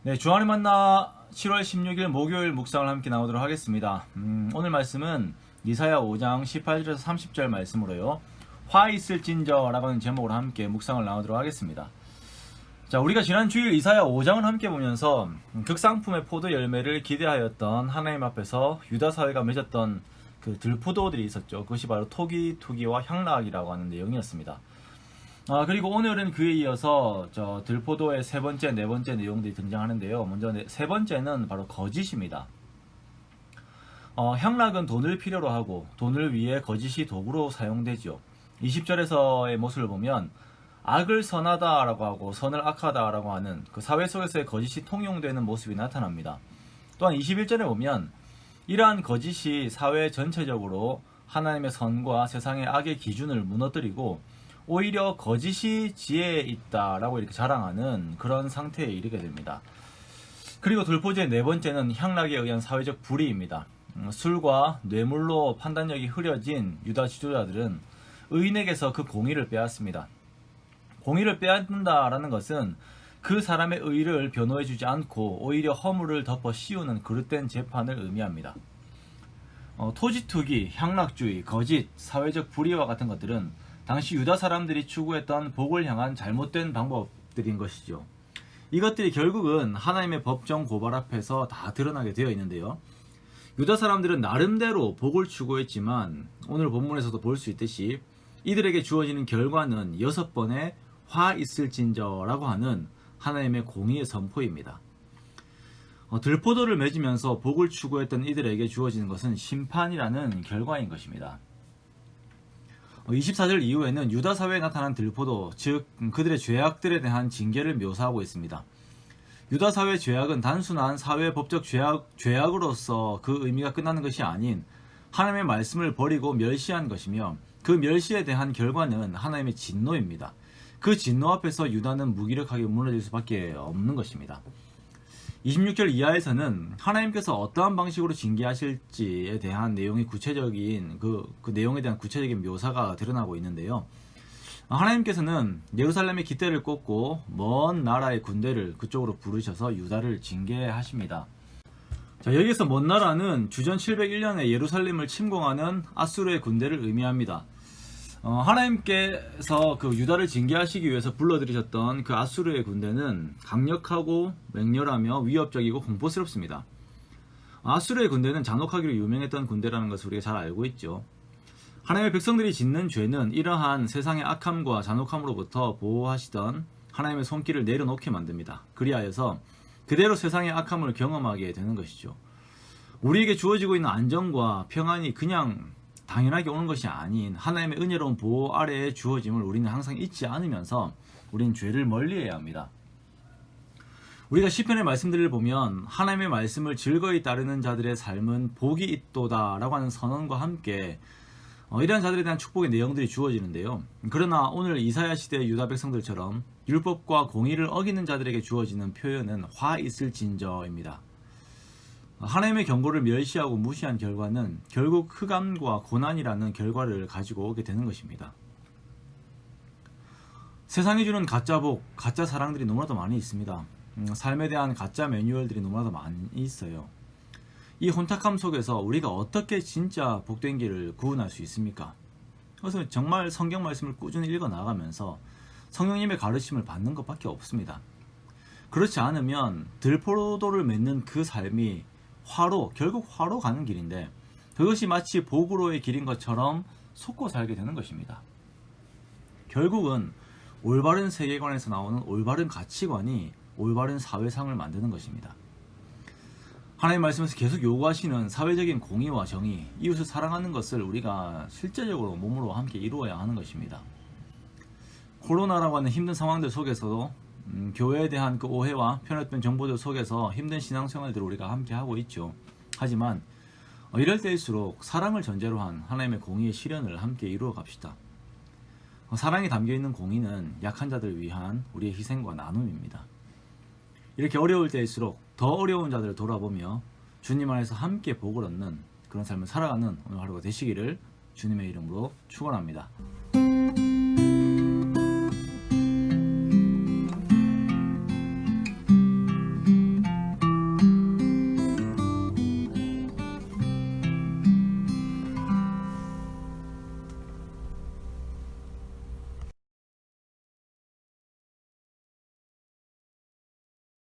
네, 주안의 만나 7월 16일 목요일 묵상을 함께 나오도록 하겠습니다. 오늘 말씀은 이사야 5장 18절에서 30절 말씀으로요. 화 있을진저 라고 하는 제목으로 함께 묵상을 나오도록 하겠습니다. 자, 우리가 지난 주일 이사야 5장을 함께 보면서 극상품의 포도 열매를 기대하였던 하나님 앞에서 유다 사회가 맺었던 그 들포도들이 있었죠. 그것이 바로 토기, 투기와 향락이라고 하는 내용이었습니다. 그리고 오늘은 그에 이어서 들포도의 세 번째, 네 번째 내용들이 등장하는데요. 먼저 세 번째는 바로 거짓입니다. 향락은 돈을 필요로 하고 돈을 위해 거짓이 도구로 사용되죠. 20절에서의 모습을 보면 악을 선하다라고 하고 선을 악하다라고 하는 그 사회 속에서의 거짓이 통용되는 모습이 나타납니다. 또한 21절에 보면 이러한 거짓이 사회 전체적으로 하나님의 선과 세상의 악의 기준을 무너뜨리고 오히려 거짓이 지혜에 있다라고 이렇게 자랑하는 그런 상태에 이르게 됩니다. 그리고 들포지의 네 번째는 향락에 의한 사회적 불의입니다. 술과 뇌물로 판단력이 흐려진 유다 지도자들은 의인에게서 그 공의를 빼앗습니다. 공의를 빼앗는다라는 것은 그 사람의 의를 변호해주지 않고 오히려 허물을 덮어 씌우는 그릇된 재판을 의미합니다. 토지투기, 향락주의, 거짓, 사회적 불의와 같은 것들은 당시 유다 사람들이 추구했던 복을 향한 잘못된 방법들인 것이죠. 이것들이 결국은 하나님의 법정 고발 앞에서 다 드러나게 되어 있는데요. 유다 사람들은 나름대로 복을 추구했지만 오늘 본문에서도 볼 수 있듯이 이들에게 주어지는 결과는 6번의 화 있을진저라고 하는 하나님의 공의의 선포입니다. 들포도를 맺으면서 복을 추구했던 이들에게 주어지는 것은 심판이라는 결과인 것입니다. 24절 이후에는 유다 사회에 나타난 들포도, 즉 그들의 죄악들에 대한 징계를 묘사하고 있습니다. 유다 사회의 죄악은 단순한 사회 법적 죄악으로서 그 의미가 끝나는 것이 아닌 하나님의 말씀을 버리고 멸시한 것이며 그 멸시에 대한 결과는 하나님의 진노입니다. 그 진노 앞에서 유다는 무기력하게 무너질 수밖에 없는 것입니다. 26절 이하에서는 하나님께서 어떠한 방식으로 징계하실지에 대한 내용이 구체적인 그 내용에 대한 구체적인 묘사가 드러나고 있는데요. 하나님께서는 예루살렘의 깃대를 꽂고 먼 나라의 군대를 그쪽으로 부르셔서 유다를 징계하십니다. 자, 여기서 먼 나라는 주전 701년에 예루살렘을 침공하는 아수르의 군대를 의미합니다. 하나님께서 그 유다를 징계하시기 위해서 불러들이셨던 그 아수르의 군대는 강력하고 맹렬하며 위협적이고 공포스럽습니다. 아수르의 군대는 잔혹하기로 유명했던 군대라는 것을 우리가 잘 알고 있죠. 하나님의 백성들이 짓는 죄는 이러한 세상의 악함과 잔혹함으로부터 보호하시던 하나님의 손길을 내려놓게 만듭니다. 그리하여서 그대로 세상의 악함을 경험하게 되는 것이죠. 우리에게 주어지고 있는 안정과 평안이 그냥 당연하게 오는 것이 아닌 하나님의 은혜로운 보호 아래에 주어짐을 우리는 항상 잊지 않으면서 우리는 죄를 멀리해야 합니다. 우리가 시편의 말씀들을 보면 하나님의 말씀을 즐거이 따르는 자들의 삶은 복이 있도다 라고 하는 선언과 함께 이러한 자들에 대한 축복의 내용들이 주어지는데요. 그러나 오늘 이사야 시대의 유다 백성들처럼 율법과 공의를 어기는 자들에게 주어지는 표현은 화 있을진저입니다. 하나님의 경고를 멸시하고 무시한 결과는 결국 흑암과 고난이라는 결과를 가지고 오게 되는 것입니다. 세상이 주는 가짜 복, 가짜 사랑들이 너무나도 많이 있습니다. 삶에 대한 가짜 매뉴얼들이 너무나도 많이 있어요. 이 혼탁함 속에서 우리가 어떻게 진짜 복된 길을 구원할 수 있습니까? 그래서 정말 성경 말씀을 꾸준히 읽어 나가면서 성령님의 가르침을 받는 것밖에 없습니다. 그렇지 않으면 들포도를 맺는 그 삶이 결국 화로 가는 길인데 그것이 마치 복으로의 길인 것처럼 속고 살게 되는 것입니다. 결국은 올바른 세계관에서 나오는 올바른 가치관이 올바른 사회상을 만드는 것입니다. 하나님 말씀에서 계속 요구하시는 사회적인 공의와 정의, 이웃을 사랑하는 것을 우리가 실제적으로 몸으로 함께 이루어야 하는 것입니다. 코로나라고 하는 힘든 상황들 속에서도 교회에 대한 그 오해와 편협된 정보들 속에서 힘든 신앙생활들을 우리가 함께 하고 있죠. 하지만 이럴 때일수록 사랑을 전제로 한 하나님의 공의의 실현을 함께 이루어 갑시다. 사랑이 담겨있는 공의는 약한 자들을 위한 우리의 희생과 나눔입니다. 이렇게 어려울 때일수록 더 어려운 자들을 돌아보며 주님 안에서 함께 복을 얻는 그런 삶을 살아가는 오늘 하루가 되시기를 주님의 이름으로 축원합니다.